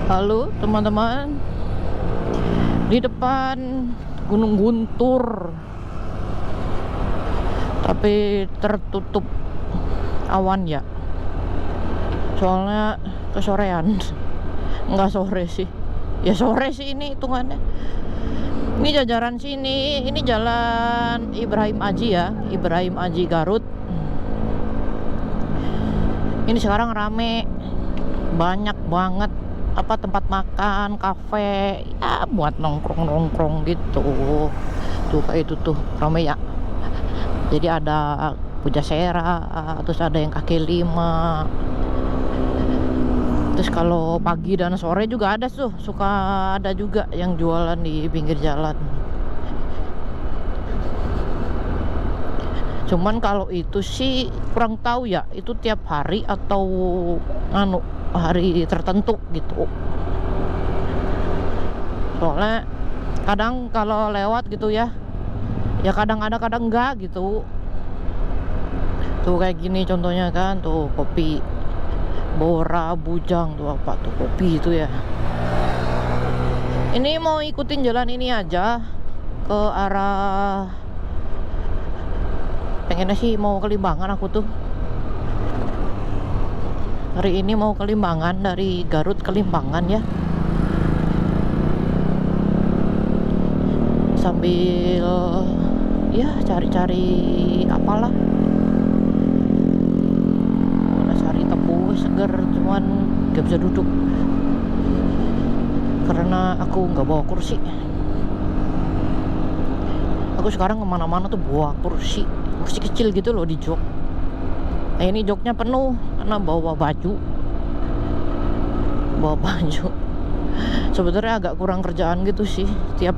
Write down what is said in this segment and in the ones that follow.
Halo teman-teman, di depan Gunung Guntur, tapi tertutup awan ya. Soalnya kesorean, nggak sore sih, ya sore sih ini hitungannya. Ini jajaran sini, ini jalan Ibrahim Aji ya, Ibrahim Aji Garut. Ini sekarang rame, banyak banget tempat makan, kafe, ya buat nongkrong gitu. Tuh kayak itu tuh rame ya. Jadi ada Pujasera, terus ada yang kaki lima. Terus kalau pagi dan sore juga ada tuh, suka ada juga yang jualan di pinggir jalan. Cuman kalau itu sih kurang tahu ya, itu tiap hari atau hari tertentu gitu. Soalnya kadang kalau lewat gitu ya kadang ada kadang enggak gitu. Tuh kayak gini contohnya kan, tuh kopi Bora Bujang, tuh apa tuh kopi itu ya. Ini mau ikutin jalan ini aja ke arah, pengennya sih mau ke Limbangan aku tuh. Hari ini mau ke Limbangan, dari Garut ke Limbangan ya. Sambil ya cari-cari apalah. Mana cari tepung seger, cuman gak bisa duduk karena aku nggak bawa kursi. Aku sekarang kemana-mana tuh bawa kursi kecil gitu loh di jok. Nah ini joknya penuh karena bawa baju. Sebenarnya agak kurang kerjaan gitu sih, tiap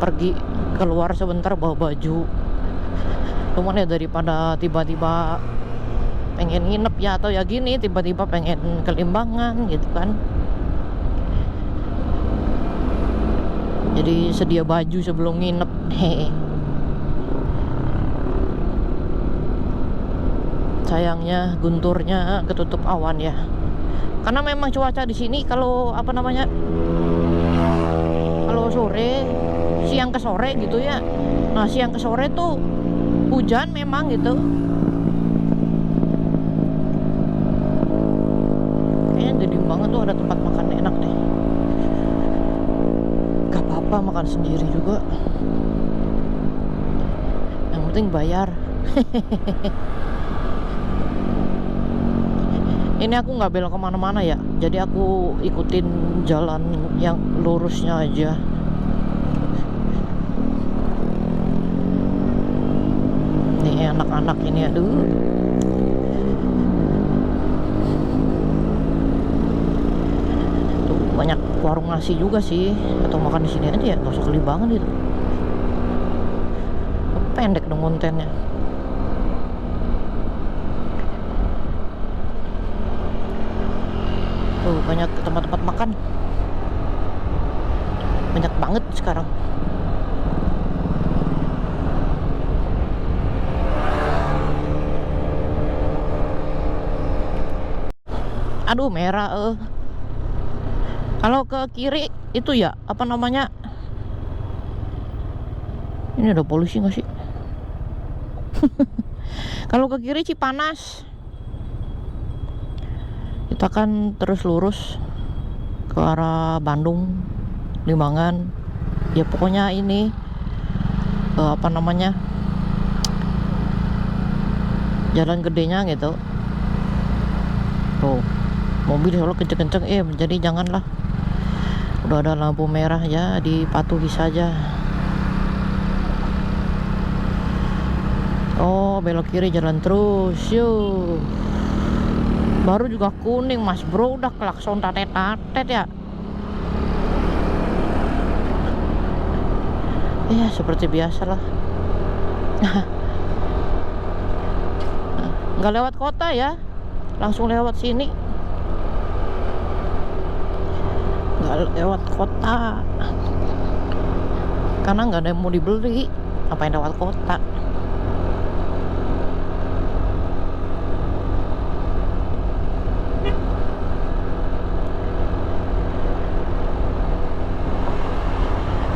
pergi keluar sebentar bawa baju. Cuman ya daripada tiba-tiba pengen nginep ya, atau ya gini tiba-tiba pengen ke Limbangan gitu kan. Jadi sedia baju sebelum nginep. Sayangnya Gunturnya ketutup awan ya. Karena memang cuaca di sini kalau kalau sore, siang ke sore gitu ya. Nah, siang ke sore tuh hujan memang gitu. Kayaknya jadi banget tuh ada tempat makan enak deh. Gak apa-apa makan sendiri juga. Yang penting bayar. Ini aku nggak belok kemana-mana ya, jadi aku ikutin jalan yang lurusnya aja. Nih anak-anak ini, aduh. Tuh banyak warung nasi juga sih, atau makan di sini aja ya, nggak usah ke Limbangan gitu. Pendek dong kontennya. Tuh banyak tempat-tempat makan, banyak banget sekarang. Aduh merah. Kalau ke kiri itu ya ini ada polusi nggak sih? Kalau ke kiri Cipanas, kita kan terus lurus ke arah Bandung, Limbangan. Ya pokoknya ini jalan gedenya gitu. Tuh mobil selalu kenceng-kenceng, jadi janganlah. Udah ada lampu merah ya, dipatuhi saja. Oh belok kiri jalan terus yuk. Baru juga kuning mas bro, udah klakson tatet-tatet ya. Ya seperti biasa lah. Nggak lewat kota ya, langsung lewat sini. Nggak lewat kota karena nggak ada yang mau dibeli. Apa yang lewat kota?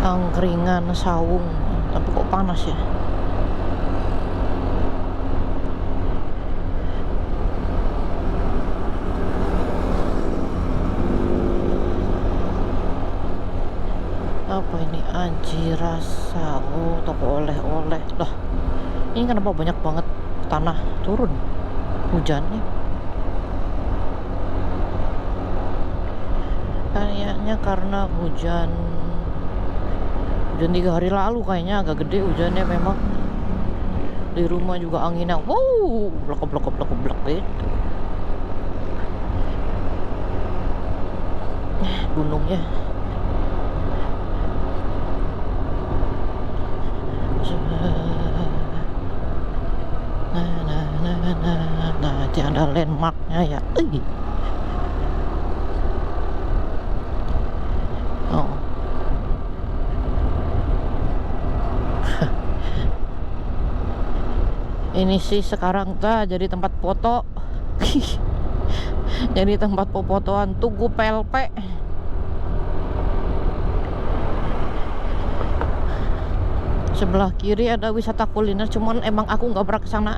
angkringan sawung, tapi kok panas ya. Apa ini? Aji Rasa. Oh, toko oleh-oleh lah. Ini kenapa banyak banget tanah turun hujannya? Kayaknya karena hujan 3 hari lalu, kayaknya agak gede hujannya memang. Di rumah juga anginnya wow, blek gitu. Gunungnya nah, ada landmarknya ya. Oh. Ini sih sekarang jadi tempat foto. Jadi tempat fotoan Tugu PLP. Sebelah kiri ada wisata kuliner, cuman emang aku nggak pernah kesana.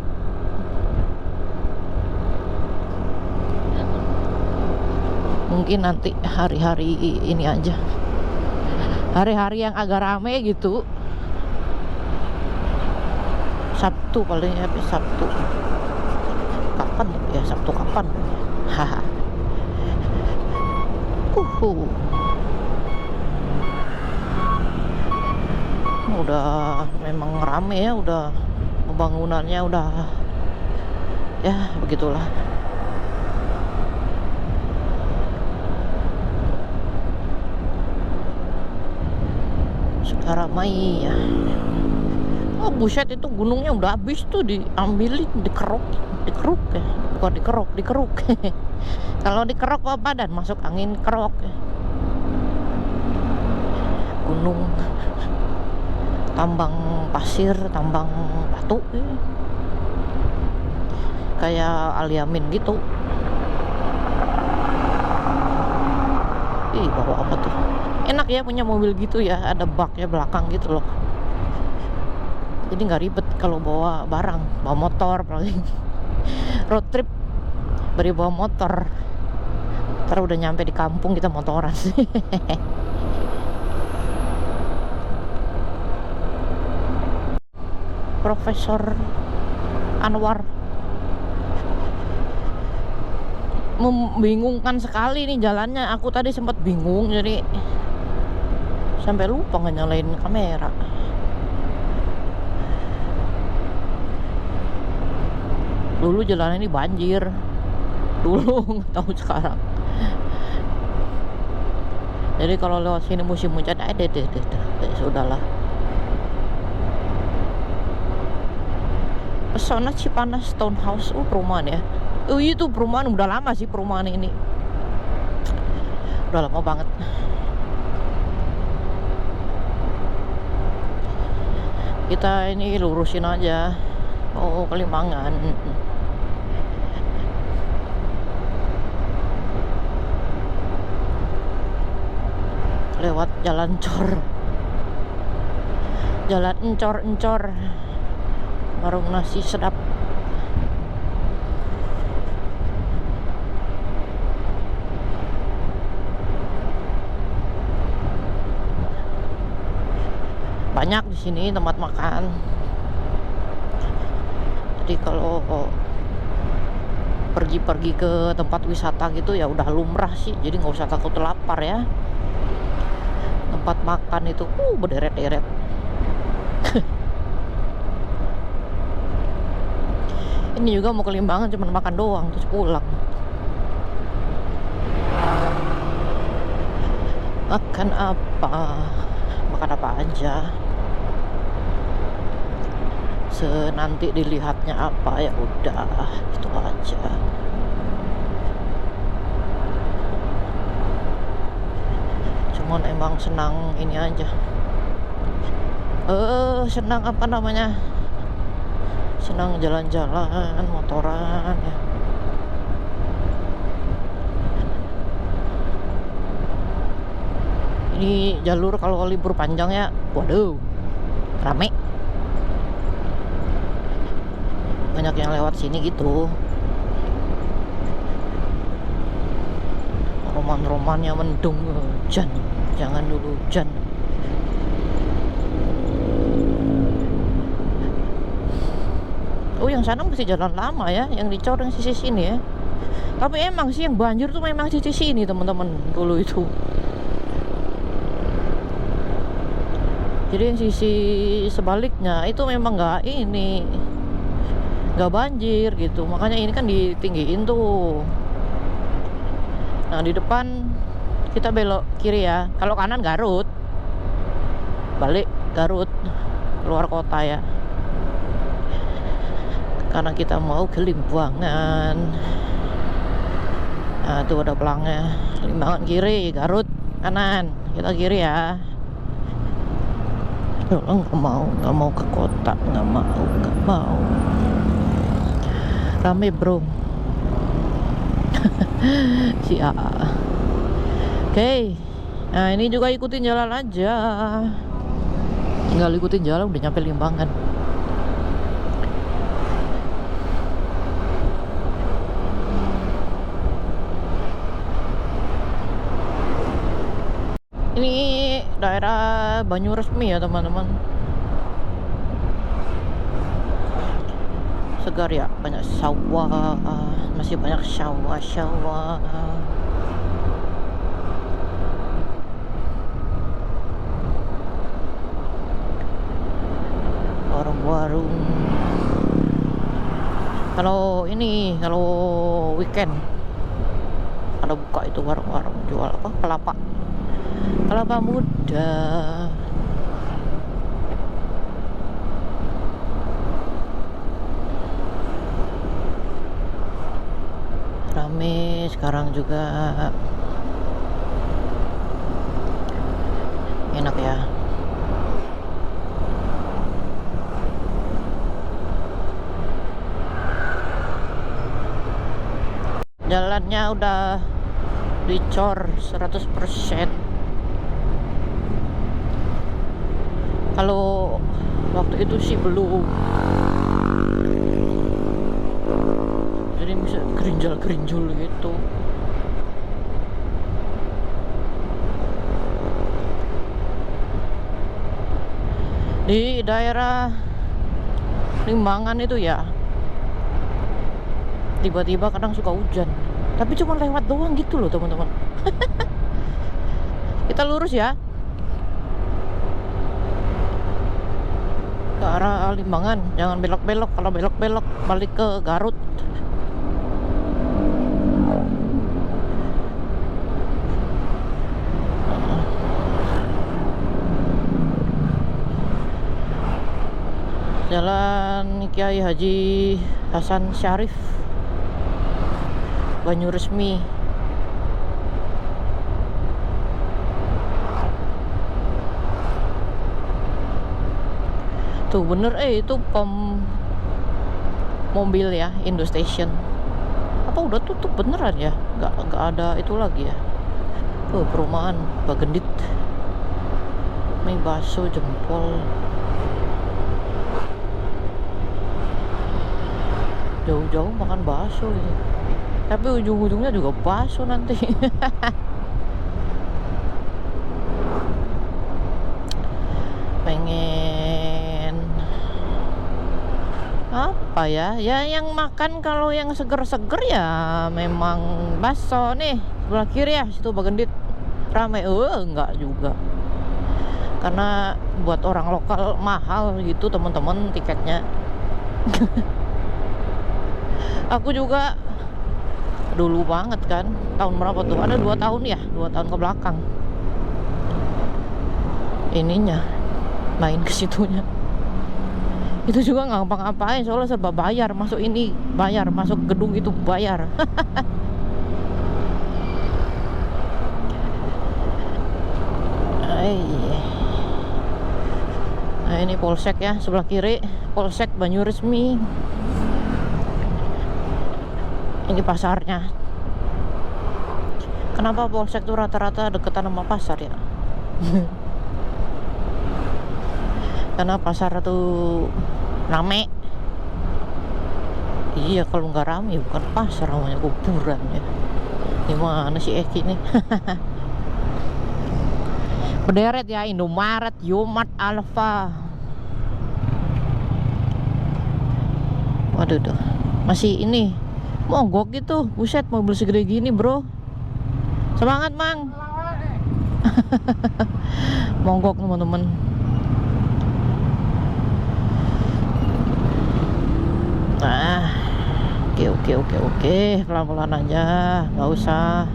Mungkin nanti hari-hari ini aja, hari-hari yang agak rame gitu. Sabtu paling, habis Sabtu. Kapan ya? Sabtu kapan? Haha. Udah memang rame ya, udah pembangunannya udah ya begitulah. Sukaramai ya. Oh buset, itu gunungnya udah habis tuh, diambilin, dikeruk ya, bukan dikeruk. Kalau dikeruk apa dan masuk angin kerok ya. Gunung, tambang pasir, tambang batu ya. Kayak Aliamin gitu. Ih, bawa apa tuh? Enak ya punya mobil gitu ya, ada baknya belakang gitu loh. Jadi nggak ribet kalau bawa barang, bawa motor paling. Road trip beri bawa motor. Ntar udah nyampe di kampung kita motoran. Profesor Anwar. Membingungkan sekali nih jalannya. Aku tadi sempat bingung, jadi sampai lupa nyalain kamera. Dulu jalan ini banjir, dulu nggak tahu sekarang. Jadi kalau lewat sini musim hujan, sudahlah. Pesona Cipanas Townhouse, perumahan ya. Itu perumahan udah lama sih, perumahan ini udah lama banget. Kita ini lurusin aja. Oh, Kalimangan. Lewat jalan cor, jalan encor, warung nasi sedap. Banyak di sini tempat makan. Jadi kalau pergi-pergi ke tempat wisata gitu ya udah lumrah sih, jadi nggak usah takut lapar ya. Tempat makan itu berderet-deret. Ini juga mau ke Limbangan cuma makan doang terus pulang. Makan apa? Makan apa aja. Nanti dilihatnya apa ya udah itu aja. Cuman emang senang ini aja. Senang apa namanya? Senang jalan-jalan, motoran ya. Ini jalur kalau libur panjang ya, waduh, rame. Banyak yang lewat sini gitu. Roman-romannya mendung, hujan. Jangan dulu hujan. Oh, yang sana masih jalan lama ya, yang dicor yang sisi sini ya. Tapi emang sih yang banjir tuh memang sisi sini teman-teman dulu itu. Jadi yang sisi sebaliknya itu memang nggak banjir gitu. Makanya ini kan ditinggiin tuh. Nah di depan kita belok kiri ya. Kalau kanan Garut, balik Garut, keluar kota ya. Karena kita mau ke Limbangan. Nah tuh ada pelangnya. Limbangan kiri, Garut kanan. Kita kiri ya. Nggak mau ke kota, nggak mau. Rame bro. Si A. Oke. Nah ini juga ikutin jalan aja. Tinggal ikutin jalan udah nyampe Limbangan. Ini daerah Banyuresmi ya teman-teman. Segar ya, banyak sawah, masih banyak sawah. Warung-warung. Kalau weekend ada buka itu warung-warung jual apa? Kelapa muda. Rame sekarang juga. Enak ya. Jalannya udah dicor 100%. Kalau waktu itu sih belum. Jadi bisa gerinjal gitu. Di daerah Limbangan itu ya, tiba-tiba kadang suka hujan. Tapi cuma lewat doang gitu loh teman-teman. Kita lurus ya. Ke arah Limbangan, jangan belok-belok. Kalau belok-belok balik ke Garut. Jalan Kiai Haji Hasan Syarif, Banyuresmi. Tuh bener itu pom mobil ya, Indostation. Apa udah tutup beneran ya? Nggak ada itu lagi ya. Tuh perumahan Bagendit. Mie bakso jempol. Jauh-jauh makan bakso gitu. Tapi ujung-ujungnya juga bakso nanti. Pengen apa ya? Ya yang makan kalau yang seger-seger ya memang bakso nih. Sebelah kiri ya, situ Bagendit. Rame. Enggak juga. Karena buat orang lokal mahal gitu teman-teman tiketnya. Aku juga dulu banget kan, tahun berapa tuh? Ada 2 tahun ya, 2 tahun ke belakang. Ininya main ke situnya. Itu juga nggak ngapa-ngapain soalnya serba bayar. Masuk ini bayar, masuk gedung itu bayar. Nah ini Polsek ya, sebelah kiri Polsek Banyuresmi. Ini pasarnya. Kenapa Polsek tuh rata-rata deketan sama pasar ya? Karena pasar tuh rame. Iya, kalau nggak rame bukan pasar, namanya kuburan ya. Gimana sih Eki nih? Berderet ya, Indomaret, Yomart, Alfa. Waduh tuh, masih ini mogok gitu. Buset, mobil segede gini bro. Semangat Mang. Mogok teman-teman. Nah, oke, pelan-pelan aja, nggak usah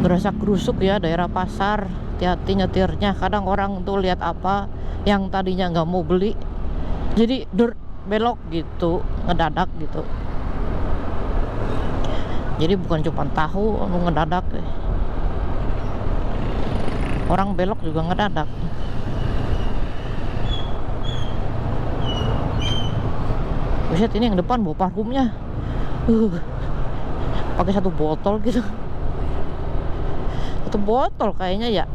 gerasak gerusuk ya daerah pasar. Hati-hati nyetirnya. Kadang orang tuh lihat apa yang tadinya nggak mau beli, jadi belok gitu, ngedadak gitu. Jadi bukan cuma tahu ngedadak, orang belok juga ngedadak. Buset, ini yang depan bawa parfumnya. Pakai satu botol gitu. Satu botol kayaknya ya.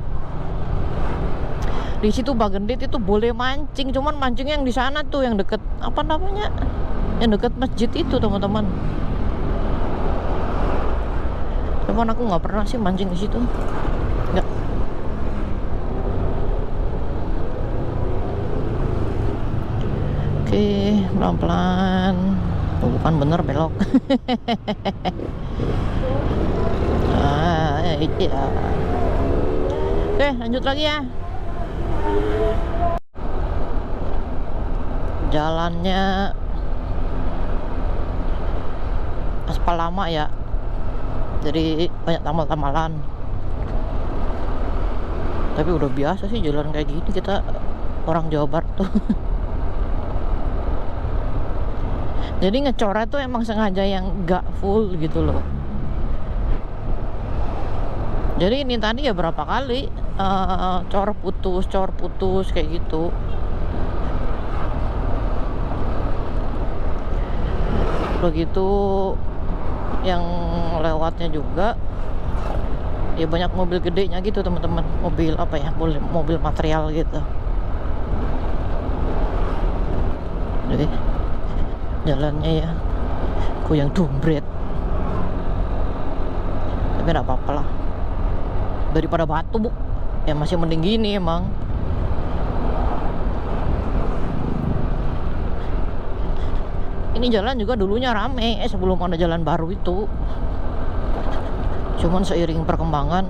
Di situ Bagendit itu boleh mancing, cuman mancingnya yang di sana tuh yang deket apa namanya? Yang deket masjid itu, teman-teman. Cuman aku nggak pernah sih mancing di situ. Nggak. Oke, pelan-pelan. Oh, bukan bener belok. Iya. Oke, lanjut lagi ya. Jalannya aspal lama ya, jadi banyak tambal-tambalan. Tapi udah biasa sih jalan kayak gini, kita orang Jawa Barat tuh. Jadi ngecoret tuh emang sengaja yang gak full gitu loh. Jadi ini tadi ya berapa kali cor putus kayak gitu. Begitu yang lewatnya juga ya banyak mobil gedenya gitu teman-teman. Mobil apa ya, mobil material gitu. Jadi jalannya ya goyang dombret, tapi gak apa-apa lah, daripada batu bu ya, masih mending gini emang. Ini jalan juga dulunya rame sebelum ada jalan baru itu, cuman seiring perkembangan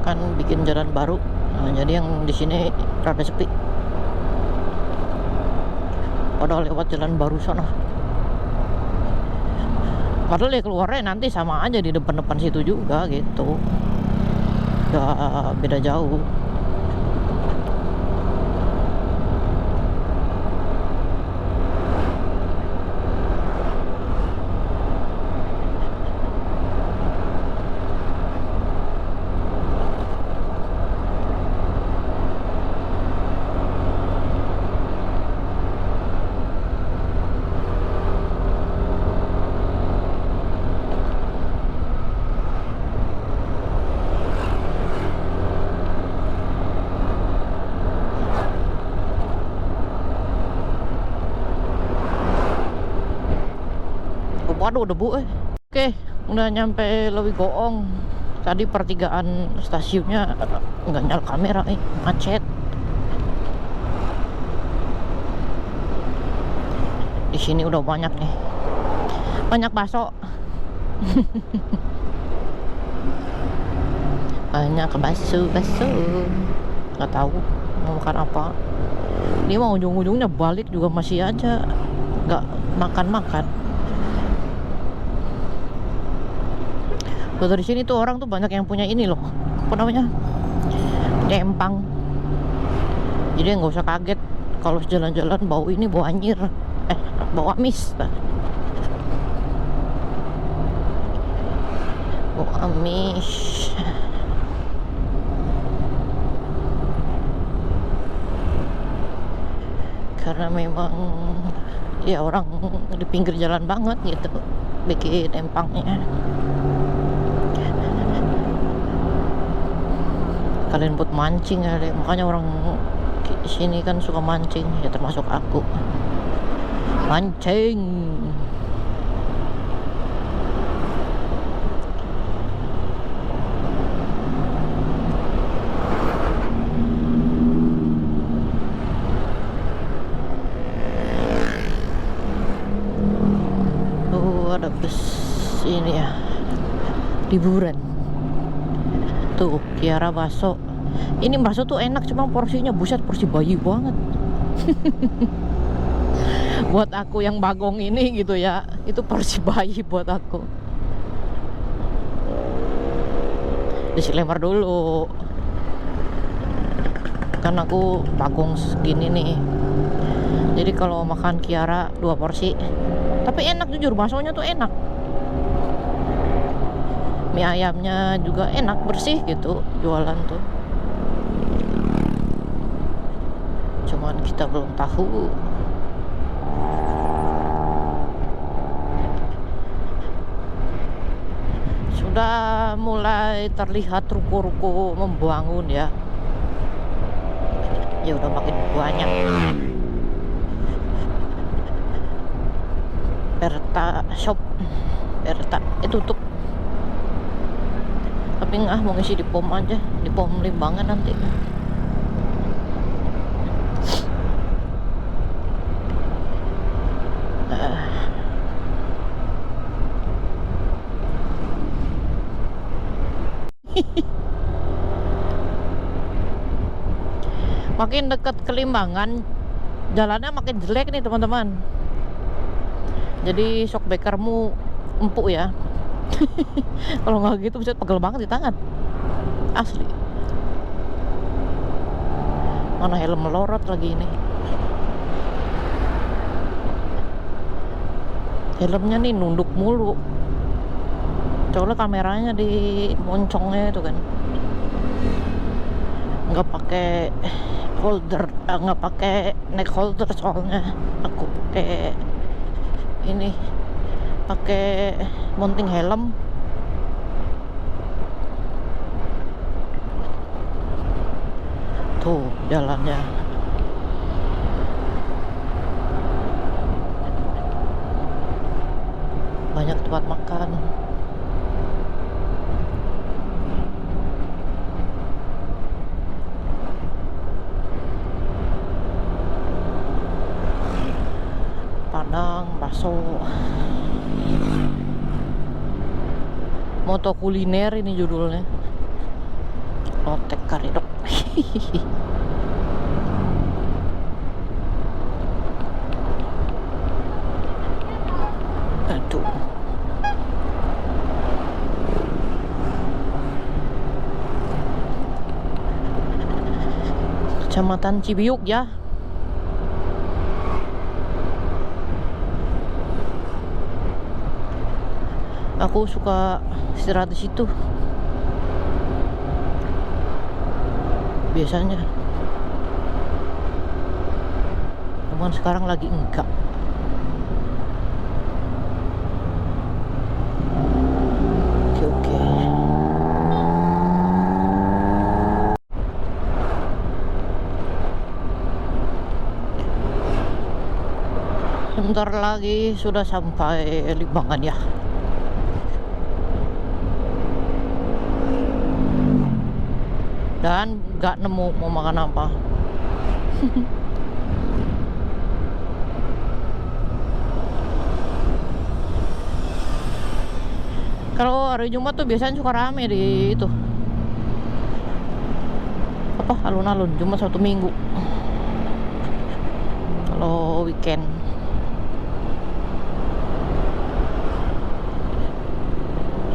kan bikin jalan baru, nah, jadi yang di sini rada sepi. Padahal lewat jalan baru sana. Padahal ya keluarnya nanti sama aja di depan-depan situ juga gitu, gak beda jauh. Waduh debu Oke, udah nyampe Lewi Goong. Tadi pertigaan stasiunnya nggak nyala kamera, macet. Di sini udah banyak nih, banyak bakso. Banyak bakso. Nggak tahu mau makan apa. Ini mah ujung-ujungnya balik juga masih aja nggak makan. Dari sini tuh orang tuh banyak yang punya ini loh, apa namanya, empang. Jadi nggak usah kaget kalau jalan-jalan bau ini, bau anjir, bau amis, bau amis. Karena memang ya orang di pinggir jalan banget gitu bikin empangnya. kalian buat mancing ya, makanya orang sini kan suka mancing ya, termasuk aku mancing. Ada bus ini ya, liburan tuh. Kiara bakso, ini bakso tuh enak, cuma porsinya buset, porsi bayi banget. Buat aku yang bagong ini gitu ya, itu porsi bayi buat aku. Disclaimer dulu, kan aku bagong segini nih, jadi kalau makan Kiara 2 porsi. Tapi enak, jujur baksonya tuh enak, mie ayamnya juga enak, bersih gitu jualan tuh, cuman kita belum tahu. Sudah mulai terlihat ruko-ruko membangun ya. Ya udah makin banyak. Perta shop, Perta tutup. Tapi nggak mau ngisi di pom aja, di pom Limbangan nanti. Makin dekat ke Limbangan, jalannya makin jelek nih teman-teman. Jadi shock breakermu empuk ya. Kalau nggak gitu bisa pegel banget di tangan, asli. Mana helm melorot lagi ini. Helmnya nih nunduk mulu, soalnya kameranya di moncongnya itu kan, nggak pakai holder, nggak pakai neck holder, soalnya aku pakai ini, pakai mounting helm. Tuh jalannya banyak tempat makan. Padang, bakso, moto kuliner ini judulnya, lotek karidok. Aduh, Kecamatan Cibiuk ya. Aku suka istirahat di situ biasanya, cuman sekarang lagi enggak. Oke. Sebentar lagi sudah sampai Limbangan ya. Dan nggak nemu mau makan apa. Kalau hari Jumat tuh biasanya suka rame di itu, apa, alun-alun, Jumat Sabtu Minggu. Kalau weekend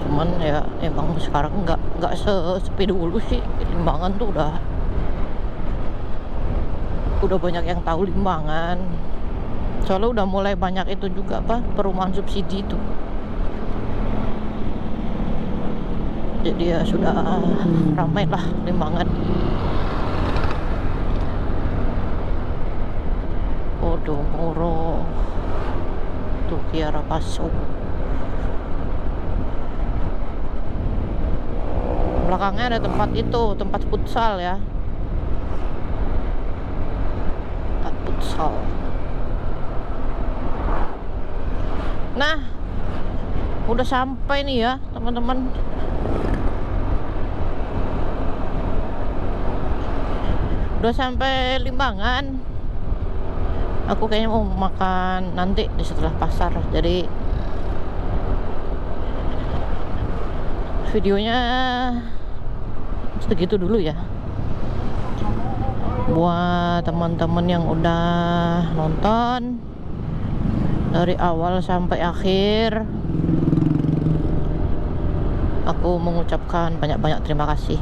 cuman ya emang sekarang nggak sesepi dulu sih. Limbangan tuh udah banyak yang tahu Limbangan, soalnya udah mulai banyak itu juga apa, perumahan subsidi itu. Jadi ya sudah ramai lah Limbangan. Podomoro tuh, Kiara Paso. Belakangnya ada tempat itu, tempat futsal ya. Tempat futsal. Nah, udah sampai nih ya teman-teman. Udah sampai Limbangan. Aku kayaknya mau makan nanti di setelah pasar. Jadi videonya segitu dulu ya. Buat teman-teman yang udah nonton dari awal sampai akhir, aku mengucapkan banyak-banyak terima kasih.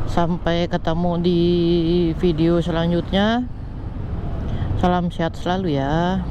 Sampai ketemu di video selanjutnya. Salam sehat selalu ya.